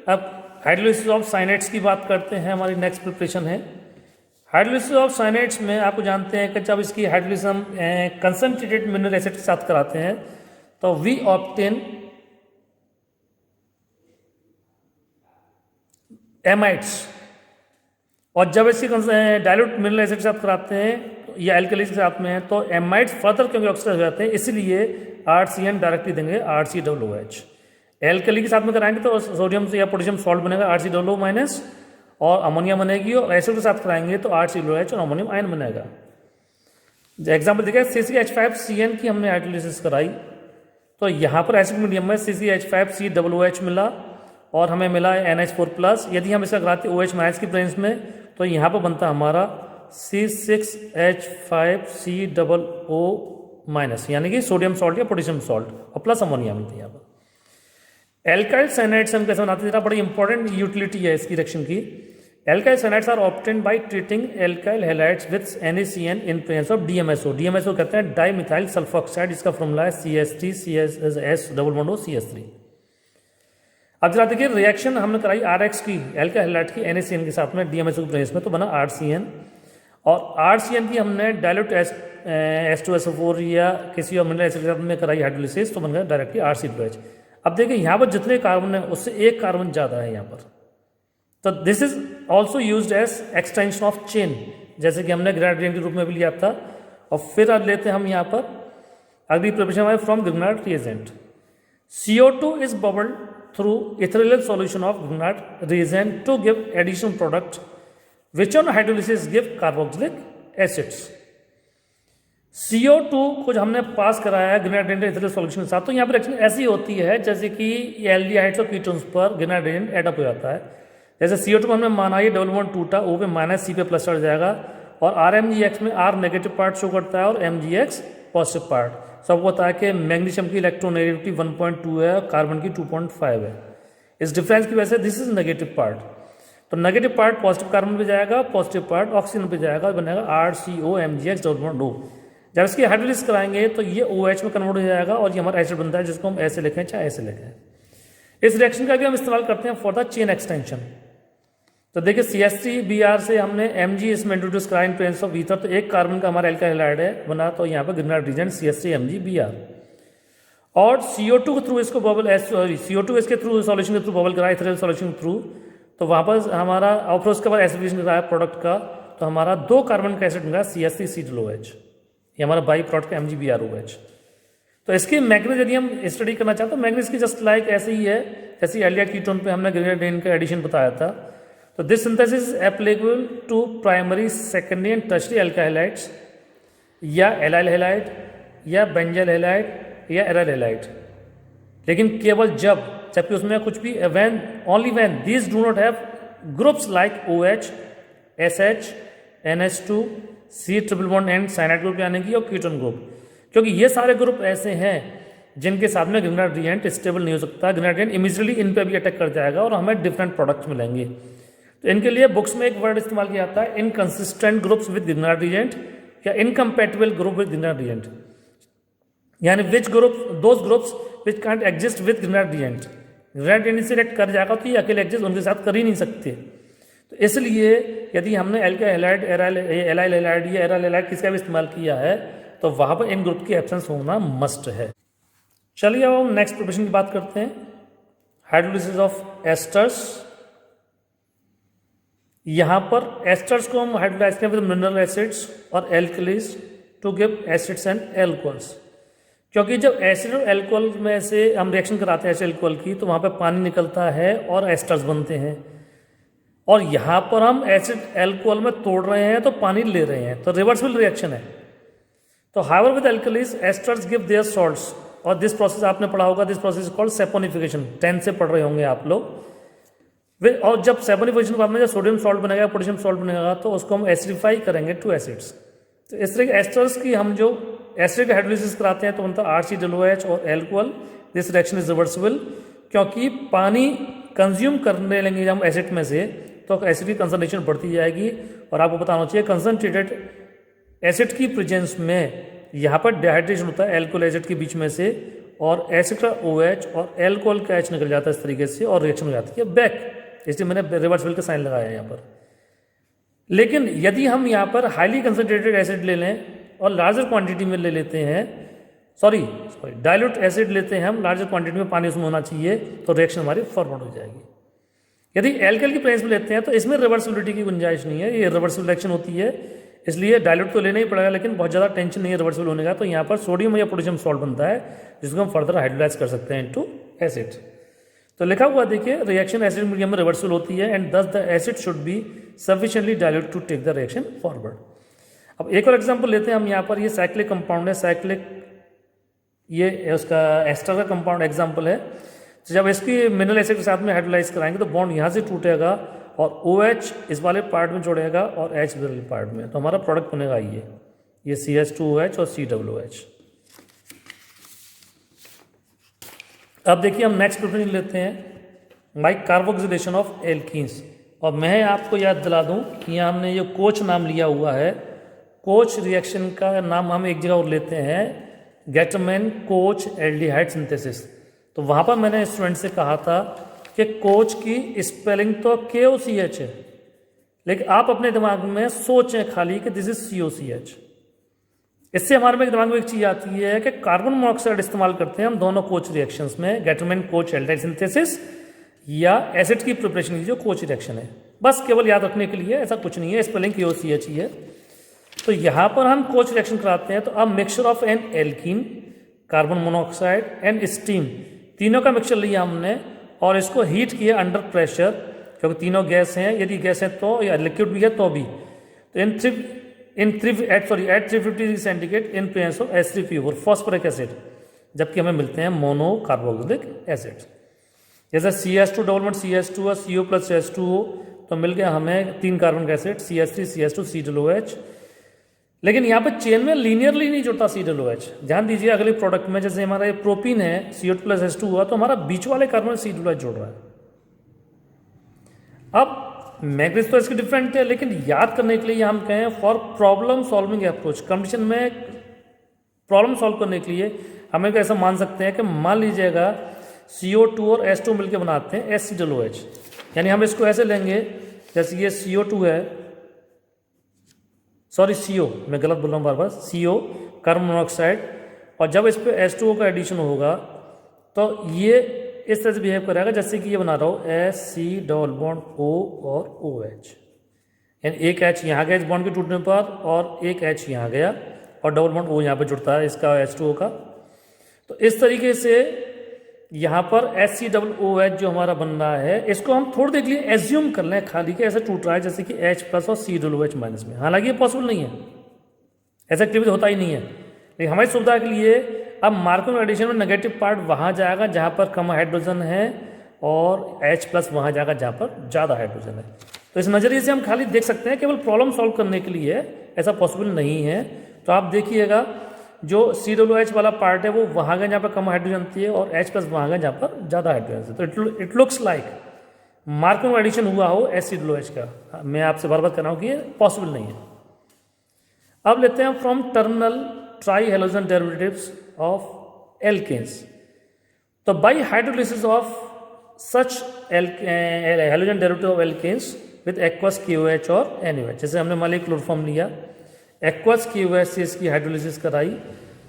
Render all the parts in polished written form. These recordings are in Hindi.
अब हाइड्रोलिसिस ऑफ साइनेट्स की बात करते हैं, हमारी नेक्स्ट प्रिपरेशन है। हाइड्रोलिसिस ऑफ साइनेट्स में आपको जानते हैं कि जब इसकी हाइड्रोलिसिस हम कंसंट्रेटेड मिनरल एसिड के साथ कराते हैं तो वी ऑब्टेन एमाइड्स, और जब इसकी डाइल्यूट मिनरल एसिड के साथ कराते हैं या एल्कलीज के साथ में है तो एमाइड्स फर्दर क्योंकि ऑक्सीडाइज हो जाते हैं, इसलिए RCN डायरेक्टली देंगे RCOOH। एल्कली के साथ में कराएंगे तो सोडियम से या पोटेशियम सॉल्ट बनेगा RCOO माइनस, और अमोनिया बनेगी, और एसिड के साथ कराएंगे तो RCOOH और अमोनियम आयन बनेगा। एग्जाम्पल देखिए CCH5CN की हमने हाइड्रोलिसिस कराई तो यहाँ पर एसिड मीडियम में CCH5COOH मिला और हमें मिला NH4+। यदि हम इसका कराते OH माइनस की प्रेजेंस में तो यहाँ पर बनता हमारा C6H5COO माइनस, यानी कि सोडियम सॉल्ट या पोटेशियम सॉल्ट, और प्लस अमोनिया मिलती है यहाँ पर। एल्काइल साइनाइड्स हम कैसे बनाते हैं, बड़ी इंपॉर्टेंट यूटिलिटी है इसकी रिएक्शन की। Alkyl cyanides are obtained by treating alkyl halides with NaCN in presence of DMSO। DMSO कहते हैं डाई मिथाइल सल्फोक्साइड, इसका फॉर्मूला है CH3CS3। अब जरा देखिए रिएक्शन हमने कराई RX की एल्काइल हैलाइड की NaCN के साथ में DMSO की प्रेजेंस में तो बना RCN, और RCN की हमने डायल्यूट H2SO4 या किसी और मिनरल एसिड के साथ में कराई हाइड्रोलिसिस तो बन गया डायरेक्टली RCOOH। अब देखिए यहाँ पर जितने कार्बन है उससे एक कार्बन ज़्यादा है यहाँ पर, तो this is also used as extension of chain, जैसे कि हमने ग्रेडियंट के रूप में भी लिया था। और फिर अब लेते हैं हम यहाँ पर अगली प्रिपरेशन हमारे from Grignard reagent. CO2 is bubbled through ethereal solution of Grignard reagent to give additional product which on hydrolysis give carboxylic acids. CO2 को जो हमने पास कराया है ग्रिग्नार्ड इथेरियल सॉल्यूशन के साथ, तो यहाँ पर रिएक्शन ऐसी होती है जैसे कि एल्डिहाइड्स और कीटोन्स पर ग्रिग्नार्ड एडअप हो जाता है। जैसे CO2 को हमने माना ये डबल बॉन्ड टूटा, O पे माइनस C पे प्लस चढ़ जाएगा, और RMgX में R नेगेटिव पार्ट शो करता है और MgX पॉजिटिव पार्ट। सबको पता है कि मैग्नीशियम की इलेक्ट्रोनेगेटिविटी 1.2 है, कार्बन की 2.5 है। इस डिफरेंस की वजह से दिस इज नेगेटिव पार्ट, तो नेगेटिव पार्ट पॉजिटिव कार्बन पे जाएगा, पॉजिटिव पार्ट ऑक्सीजन पे जाएगा, बनेगा RCOMgX डबल बॉन्ड O। जब इसकी हाइड्रोलिसिस कराएंगे तो ये OH में कन्वर्ट हो जाएगा और ये हमारा एसिड बनता है, जिसको हम ऐसे लिखें चाहे ऐसे लिखें। इस रिएक्शन का भी हम इस्तेमाल करते हैं फॉर द चेन एक्सटेंशन। तो देखिए CH3Br से हमने Mg इसमें इंट्रोड्यूस कराया इन प्रेजेंस ऑफ ईथर, तो एक कार्बन का हमारा एल्काइल हैलाइड है बना, तो यहाँ पर ग्रिग्नार्ड रिएजेंट CH3MgBr। और CO2 के थ्रू इसको बबल CO2 इसके थ्रू सॉल्यूशन के थ्रू बबल कराया इथेरियल सॉल्यूशन के थ्रू, तो वहाँ पर हमारा और फिर उसके बाद एसिडिफिकेशन कराया प्रोडक्ट का, तो हमारा 2 कार्बन का एसिड मिला CH3COOH, ये हमारा बाई प्रोडक्ट का MgBrOH। तो इसकी मैग्नीज यदि हम स्टडी करना चाहते हैं तो मैग्नीज की जस्ट लाइक ऐसे ही है जैसे एल्डिहाइड कीटोन पे हमने ग्रेडियंट का एडिशन बताया था। तो this synthesis applicable to primary, secondary and tertiary alkyl halides या एलाइल हैलाइड या बेंजल हैलाइड या एराइल हैलाइड, लेकिन केवल जबकि उसमें कुछ भी when only when these do not have groups like OH, SH, NH2, C triple bond and cyanide group यानी कि और कीटोन ग्रुप, क्योंकि ये सारे ग्रुप ऐसे हैं जिनके साथ में ग्रिग्नार्ड रिएजेंट स्टेबल नहीं हो सकता। ग्रिग्नार्ड रिएजेंट इमीडिएटली इन पे भी अटैक कर जाएगा और हमें डिफरेंट प्रोडक्ट्स मिलेंगे। तो इनके लिए बुक्स में एक वर्ड इस्तेमाल किया जाता है inconsistent groups with Grignard reagent या incompatible group with Grignard reagent, यानी which group those groups which can't exist with Grignard reagent. Grignard reagent से रिएक्ट कर जाएगा तो ये अकेले एग्जिस्ट उनके साथ कर ही नहीं सकते। तो इसलिए यदि हमने एल्काइल हैलाइड, एलाइल हैलाइड या एराइल हैलाइड किसका भी इस्तेमाल किया है तो वहाँ पर इन ग्रुप की एब्सेंस होना मस्ट है। चलिए अब हम नेक्स्ट प्रिपरेशन की बात करते हैं, हाइड्रोलिसिस ऑफ एस्टर्स। यहाँ पर एस्टर्स को हम हाइड्रोलाइज करें विद मिनरल एसिड्स और alkalis to give acids and alcohols, क्योंकि जब एसिड और एल्कोहल में से हम रिएक्शन कराते हैं एसिड एल्कोहल की तो वहाँ पे पानी निकलता है और एस्टर्स बनते हैं, और यहाँ पर हम एसिड एल्कोहल में तोड़ रहे हैं तो पानी ले रहे हैं, तो रिवर्सिबल रिएक्शन है। तो however with alkalis asters give their salts, और दिस प्रोसेस आपने पढ़ा होगा, दिस प्रोसेस कॉल्ड सेपोनिफिकेशन, 10 से पढ़ रहे होंगे आप लोग। और जब सेपोनिफिकेशन के बाद में जब सोडियम सॉल्ट बनेगा, पोटेशियम सॉल्ट बनेगा, तो उसको हम एसिडिफाई करेंगे टू एसिड्स। तो इस तरह के एस्टर्स की हम जो एसिड हाइड्रोलिसिस कराते हैं तो उनका RCOOH और alcohol, this reaction is reversible, क्योंकि पानी कंज्यूम करने लेंगे जब हम एसिड में से तो एसिड की कंसनट्रेशन बढ़ती जाएगी। और आपको बताना चाहिए कंसनट्रेटेड एसिड की प्रेजेंस में यहाँ पर डिहाइड्रेशन होता है एल्कोहल एसिड के बीच में से, और एसिड का OH और एल्कोहल का H निकल जाता है इस तरीके से और रिएक्शन हो जाती है बैक, इसलिए मैंने रिवर्सिबल का साइन लगाया है यहाँ पर। लेकिन यदि हम यहाँ पर हाईली कंसनट्रेटेड एसिड ले लें और लार्जर क्वांटिटी में ले लेते हैं, सॉरी डाइल्यूट एसिड लेते हैं हम, लार्जर क्वांटिटी में पानी उसमें होना चाहिए, तो रिएक्शन हमारी फॉरवर्ड हो जाएगी। यदि एल्कोहल की प्रेजेंस में लेते हैं तो इसमें रिवर्सिबिलिटी की गुंजाइश नहीं है, ये रिवर्सिबल रिएक्शन होती है, इसलिए डाइल्यूट तो लेना ही पड़ेगा, लेकिन बहुत ज़्यादा टेंशन नहीं है रिवर्सिबल होने का। तो यहाँ पर सोडियम या पोटेशियम सॉल्ट बनता है जिसको हम फर्दर हाइड्रोलाइज कर सकते हैं इनटू एसिड। तो लिखा हुआ देखिए, रिएक्शन एसिड मीडियम में रिवर्सिबल होती है and thus the acid should be sufficiently dilute to take the reaction forward. अब एक और एग्जांपल लेते हैं हम यहाँ पर, ये साइक्लिक कंपाउंड है, साइक्लिक ये उसका एस्टर का कंपाउंड एग्जाम्पल है। तो जब इसकी मिनरल एसिड के साथ में हाइड्रोलाइज कराएंगे तो बॉन्ड यहाँ से टूटेगा और OH इस वाले पार्ट में जोड़ेगा और H इस वाले पार्ट में, तो हमारा प्रोडक्ट बनेगा ये CH2OH और COOH। अब देखिए हम नेक्स्ट प्रिपरेशन लेते हैं बाई कार्बोक्सिलेशन ऑफ एल्कीन्स। और मैं आपको याद दिला दूं कि यहाँ हमने ये कोच नाम लिया हुआ है, कोच रिएक्शन का नाम हम एक जगह और लेते हैं, गेटरमैन कोच एल्डिहाइड सिंथेसिस। तो वहाँ पर मैंने स्टूडेंट से कहा था कि कोच की स्पेलिंग तो KOCH है, लेकिन आप अपने दिमाग में सोचें खाली कि दिस इज COCH। इससे हमारे में दिमाग में एक चीज़ आती है कि कार्बन मोनोऑक्साइड इस्तेमाल करते हैं हम दोनों कोच रिएक्शंस में, गेटरमैन कोच एल्डिहाइड सिंथेसिस या एसिड की प्रिपरेशन की जो कोच रिएक्शन है, बस केवल याद रखने के लिए, ऐसा कुछ नहीं है, स्पेलिंग KOCH ही है। तो यहाँ पर हम कोच रिएक्शन कराते हैं, तो अब mixture of N alkene, carbon monoxide and steam, तीनों का मिक्सचर लिया हमने और इसको हीट किया अंडर प्रेशर, क्योंकि तीनों गैस हैं, यदि गैस है तो या लिक्विड भी है तो भी। तो at 350 degree centigrade in presence of H3PO phosphoric acid, जबकि हमें मिलते हैं मोनो कार्बोक्सिलिक एसिड। जैसे CH2 डबल CH2 और CO प्लस H2O, तो मिल गया हमें 3 कार्बन का एसिड CH3 CH2 COOH। लेकिन यहाँ पर चेन में लीनियरली नहीं जुड़ता COOH। ध्यान दीजिए अगले प्रोडक्ट में, जैसे हमारा ये प्रोपीन है CO2 प्लस H2 हुआ, तो हमारा बीच वाले कार्बन COOH जुड़ रहा है। अब मैग्नीज तो इसके डिफरेंट है, लेकिन याद करने के लिए हम कहें for problem solving approach, condition में प्रॉब्लम सॉल्व करने के लिए हमें ऐसा मान सकते हैं कि मान लीजिएगा CO2 और H2 मिलकर बनाते हैं HCOOH, यानी हम इसको ऐसे लेंगे जैसे ये CO2 है, सॉरी CO, मैं गलत बोल रहा हूँ बार बार, CO कार्बन मोनोऑक्साइड, और जब इस पर H2O का एडिशन होगा तो ये इस तरह से बिहेव करेगा जैसे कि ये बना रहा हो SC डबल बॉन्ड O और OH, यानी एक H यहाँ गया इस बॉन्ड के टूटने पर और एक H यहाँ गया और डबल बॉन्ड O यहाँ पे जुड़ता है इसका H2O का। तो इस तरीके से यहाँ पर SC डबल OH जो हमारा बन रहा है, इसको हम थोड़ी देर के लिए एज्यूम कर लें खाली के ऐसा टूट रहा है जैसे कि H प्लस और C डबल OH माइनस में, हालांकि ये पॉसिबल नहीं है, ऐसा एक्टिविटी होता ही नहीं है। लेकिन हमारी सुविधा के लिए अब मार्कोव एडिशन में नेगेटिव पार्ट वहाँ जाएगा जहाँ पर कम हाइड्रोजन है और H प्लस वहाँ जाएगा जहाँ पर ज़्यादा हाइड्रोजन है। तो इस नज़रिए से हम खाली देख सकते हैं, केवल प्रॉब्लम सॉल्व करने के लिए, ऐसा पॉसिबल नहीं है। तो आप देखिएगा जो COOH वाला पार्ट है वो वहाँ गया जहाँ पर कम हाइड्रोजन थी और H प्लस वहाँ गया जहाँ पर ज़्यादा हाइड्रोजन थी। तो it looks like Markov addition हुआ हो HCOOH का। मैं आपसे बार बार कह रहा हूँ कि ये पॉसिबल नहीं है। अब लेते हैं from terminal tri halogen derivatives of alkenes. तो by hydrolysis of such halogen derivative of alkenes with aqueous KOH और NaOH, जैसे हमने मान लिया क्लोरोफॉर्म लिया, एक्वस KOH से इसकी हाइड्रोलिसिस कराई,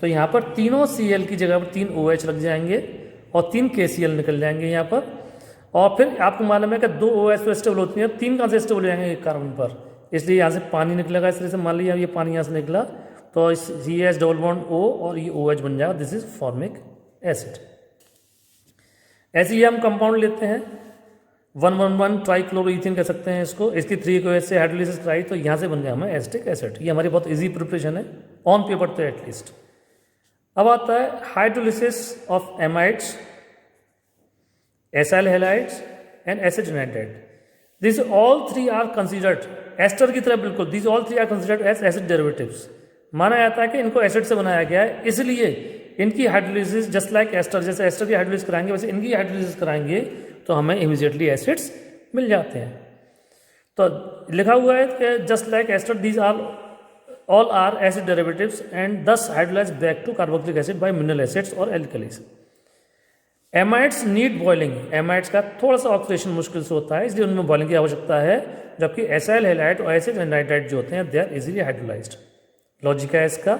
तो यहाँ पर तीनों Cl की जगह पर 3 OH लग जाएंगे और 3 KCl निकल जाएंगे यहाँ पर। और फिर आपको मालूम है कि 2 OH तो स्टेबल होती हैं, 3 कहाँ से स्टेबल हो जाएंगे एक कार्बन पर, इसलिए यहाँ से पानी निकलेगा। इस तरह से मान लिया ये पानी यहाँ से निकला तो CH डबल बॉन्ड O और ये OH बन जाएगा, दिस इज फॉर्मिक एसिड। ऐसे ही हम कंपाउंड लेते हैं 111 ट्राइक्लोरोइथेन कह सकते हैं इसको, इसकी 3 OH से हाइड्रोलिसिस कराई तो यहाँ से बन गया हमें एसिटिक एसिड। ये हमारी बहुत इजी प्रिपरेशन है ऑन पेपर तो एटलीस्ट। अब आता है hydrolysis of amides, acyl halides and acid anhydride. This all 3 are considered ester की तरह बिल्कुल, this all 3 are considered as acid derivatives. माना जाता है कि इनको एसिड से बनाया गया है, इसलिए इनकी हाइड्रोलिसिस जस्ट लाइक एस्टर, जैसे एस्टर की हाइड्रोलिसिस कराएंगे वैसे इनकी हाइड्रोलिसिस कराएंगे तो हमें इमीडिएटली एसिड्स मिल जाते हैं। तो लिखा हुआ है कि just like ester these are all are acid derivatives and thus hydrolyze back to carboxylic acid by mineral acids और alkalis. Amides need boiling, amides का थोड़ा सा ऑक्सीडेशन मुश्किल से होता है, इसलिए उनमें बॉइलिंग की आवश्यकता है, जबकि एसाइल हैलाइड और एसिड एनहाइड्राइड जो होते हैं they are easily hydrolysed. Logic है इसका,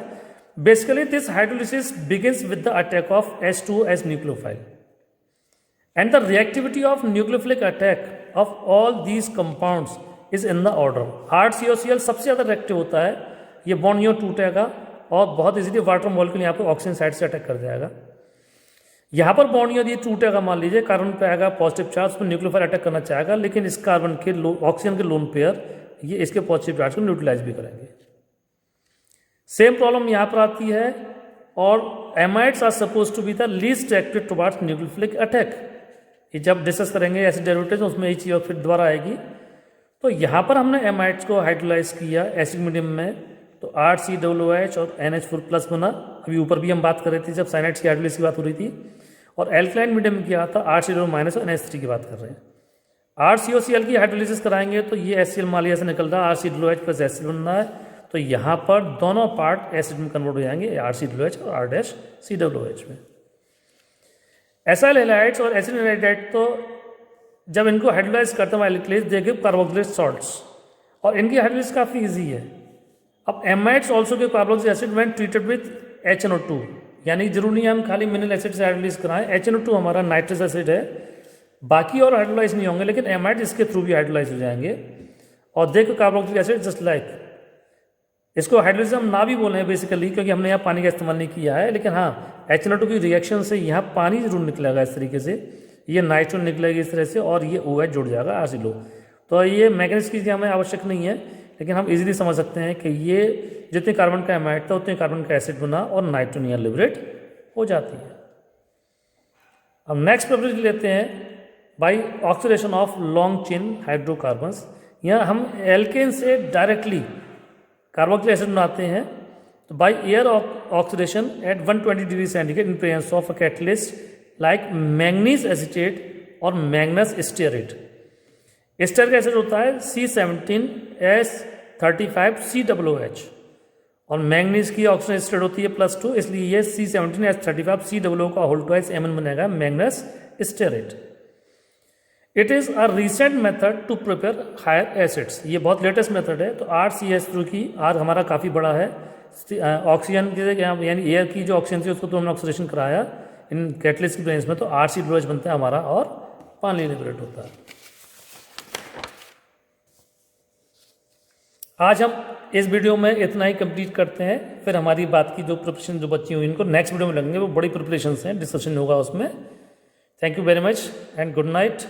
basically this hydrolysis begins with the attack of H2 as nucleophile and the reactivity of nucleophilic attack of all these compounds is in the order. HCOCl सबसे ज़्यादा रिएक्टिव होता है, ये बॉन्ड यूं टूटेगा और बहुत इजीली वाटर मॉलिक्यूल यहाँ पर ऑक्सीजन साइड से अटैक कर जाएगा। यहाँ पर बॉन्ड यदि टूटेगा, मान लीजिए कार्बन पे आएगा पॉजिटिव चार्ज, उसमें न्यूक्लियोफाइल अटैक करना चाहेगा, लेकिन इस कार्बन के ऑक्सीजन के लोन पेयर ये इसके पॉजिटिव चार्ज को न्यूट्रलाइज भी करेंगे। सेम प्रॉब्लम यहाँ पर आती है, और amides are suppose to be the least reactive towards nucleophilic attack. ये जब डिस्कस करेंगे एसिड डेरिवेटिव्स उसमें ये चीज़ और फिर दोबारा आएगी। तो यहाँ पर हमने एमाइड्स को हाइड्रोलाइज किया एसिड मीडियम में, तो RCOOH और NH4+ बना। अभी ऊपर भी हम बात कर रहे थे जब साइनाइड्स की हाइड्रोलाइज की बात हो रही थी, और एल्कलाइन मीडियम में किया था RCOO- और NH3 की बात कर रहे हैं। RCOCl की हाइड्रोलिसिस कराएंगे तो ये HCl मालिया से निकल रहा है, RCOOH प्लस HCl बनना है, तो यहाँ पर दोनों पार्ट एसिड में कन्वर्ट हो जाएंगे, RCOOH और R-COOH में। एसाइल हैलाइड्स और एसिड एनहाइड्राइड तो जब इनको हाइड्रोलाइज करते हैं alkalis they give carboxylate salts, और इनकी हाइड्रोलिसिस काफ़ी ईजी है। अब amides also give carboxylic acid when treated with HNO2, यानी जरूरी नहीं हम खाली मिनरल एसिड से हाइड्रोलाइज कराएं। HNO2 हमारा नाइट्रस एसिड है, बाकी और हाइड्रोलाइज नहीं होंगे, लेकिन एमाइड्स इसके थ्रू भी हाइड्रोलाइज हो जाएंगे। और देखो कार्बोक्सिलिक एसिड जस्ट लाइक, इसको हाइड्रोलिसिस हम ना भी बोले हैं बेसिकली, क्योंकि हमने यहाँ पानी का इस्तेमाल नहीं किया है, लेकिन हाँ HNO2 की रिएक्शन से यहाँ पानी जरूर निकलेगा इस तरीके से, ये नाइट्रोजन निकलेगी इस तरह से, और ये OH जुड़ जाएगा RCO। तो ये मैकेनिक्स की हमें आवश्यक नहीं है, लेकिन हम इजीली समझ सकते हैं कि ये जितने कार्बन का एमाइड था उतने कार्बन का एसिड बना और नाइट्रोजन यहाँ लिबरेट हो जाती है। अब नेक्स्ट प्रॉपर्टी लेते हैं by oxidation of long chain hydrocarbons. यहाँ हम एल्केन से डायरेक्टली कार्बोक्सिलिक एसिड बनाते हैं, तो by air oxidation at 120 degree centigrade in presence of a catalyst like manganese acetate और मैग्नस स्टेरेट। स्टेरिक एसिड होता है C17H35COOH, और मैंगनीज की ऑक्सीजन स्टेट होती है +2, इसलिए ये C17H35COO का होल ट्वाइस Mn बनेगा, manganous stearate. It is a recent method to prepare higher acids, ये बहुत लेटेस्ट मेथड है। तो RCH3 की R हमारा काफ़ी बड़ा है, ऑक्सीजन के यानी एयर की जो ऑक्सीजन थी उसको तो हमने ऑक्सीडेशन कराया इन कैटलिस्ट की प्रेजेंस में, तो RCOOH बनता है हमारा और पानी लिबरेट होता है। आज हम इस वीडियो में इतना ही कंप्लीट करते हैं, फिर हमारी बात की जो प्रिपरेशन जो बच्ची हुई इनको नेक्स्ट वीडियो में लगेंगे, वो बड़ी प्रिपरेशन हैं, डिस्कशन होगा उसमें। Thank you very much and good night.